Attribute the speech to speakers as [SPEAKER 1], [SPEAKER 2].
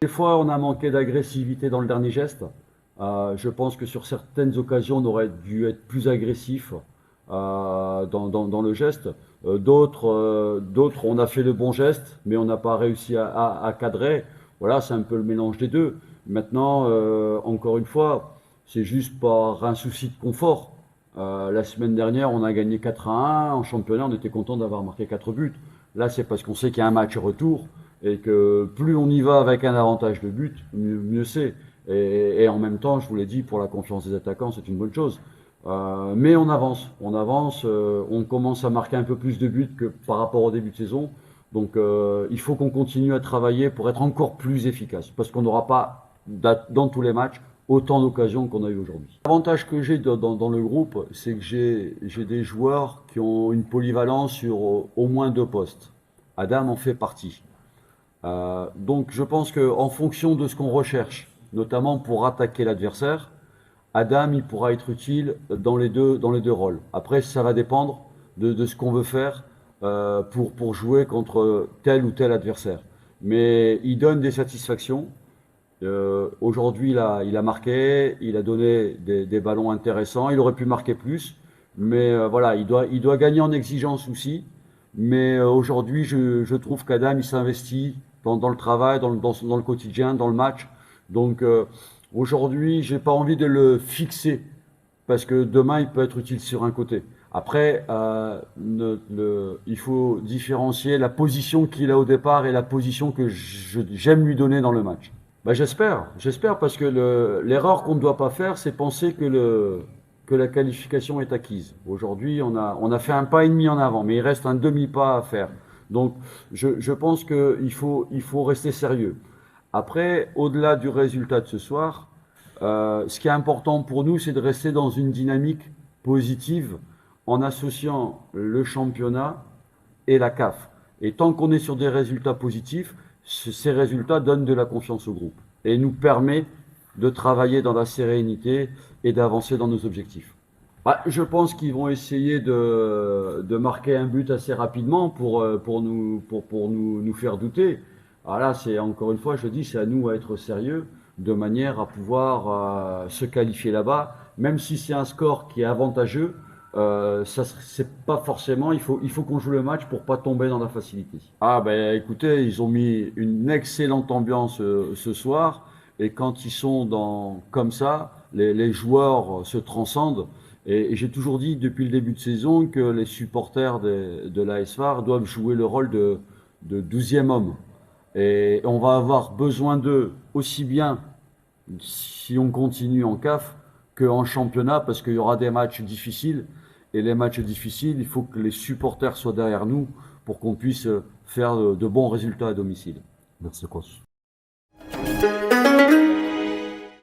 [SPEAKER 1] Des fois, on a manqué d'agressivité dans le dernier geste. Je pense que sur certaines occasions, on aurait dû être plus agressif dans le geste. D'autres, on a fait le bon geste, mais on n'a pas réussi à cadrer. Voilà, c'est un peu le mélange des deux. Maintenant, encore une fois, c'est juste par un souci de confort. La semaine dernière, on a gagné 4-1. En championnat, on était content d'avoir marqué 4 buts. Là, c'est parce qu'on sait qu'il y a un match retour et que plus on y va avec un avantage de but, mieux c'est. Et en même temps, je vous l'ai dit, pour la confiance des attaquants, c'est une bonne chose. Mais on avance, on commence à marquer un peu plus de buts que par rapport au début de saison. Donc il faut qu'on continue à travailler pour être encore plus efficace, parce qu'on n'aura pas, dans tous les matchs, autant d'occasions qu'on a eu aujourd'hui. L'avantage que j'ai dans le groupe, c'est que j'ai des joueurs qui ont une polyvalence sur au moins 2 postes. Adam en fait partie. Donc je pense qu'en fonction de ce qu'on recherche, notamment pour attaquer l'adversaire, Adam il pourra être utile dans les deux rôles. Après, ça va dépendre de ce qu'on veut faire pour jouer contre tel ou tel adversaire. Mais il donne des satisfactions. Aujourd'hui, il a marqué, il a donné des ballons intéressants. Il aurait pu marquer plus, mais voilà, il doit gagner en exigence aussi. Mais aujourd'hui, je trouve qu'Adam, il s'investit dans le travail, dans le quotidien, dans le match. Donc aujourd'hui, j'ai pas envie de le fixer parce que demain, il peut être utile sur un côté. Après, il faut différencier la position qu'il a au départ et la position que j'aime lui donner dans le match. Bah, j'espère parce que l'erreur qu'on ne doit pas faire, c'est penser que la qualification est acquise. Aujourd'hui, on a fait un pas et demi en avant, mais il reste un demi-pas à faire. Donc, je pense il faut rester sérieux. Après, au-delà du résultat de ce soir, ce qui est important pour nous, c'est de rester dans une dynamique positive en associant le championnat et la CAF. Et tant qu'on est sur des résultats positifs, ces résultats donnent de la confiance au groupe et nous permet de travailler dans la sérénité et d'avancer dans nos objectifs. Bah, je pense qu'ils vont essayer de marquer un but assez rapidement pour nous faire douter. Voilà, c'est encore une fois, je dis, c'est à nous à être sérieux de manière à pouvoir se qualifier là-bas, même si c'est un score qui est avantageux. Ça, c'est pas forcément. Il faut qu'on joue le match pour pas tomber dans la facilité. Ah ben, écoutez, ils ont mis une excellente ambiance ce soir, et quand ils sont comme ça, les joueurs se transcendent. Et j'ai toujours dit depuis le début de saison que les supporters de l'AS FAR doivent jouer le rôle de 12e homme. Et on va avoir besoin d'eux aussi bien si on continue en CAF qu'en championnat, parce qu'il y aura des matchs difficiles. Et les matchs difficiles, il faut que les supporters soient derrière nous pour qu'on puisse faire de bons résultats à domicile.
[SPEAKER 2] Merci, coach.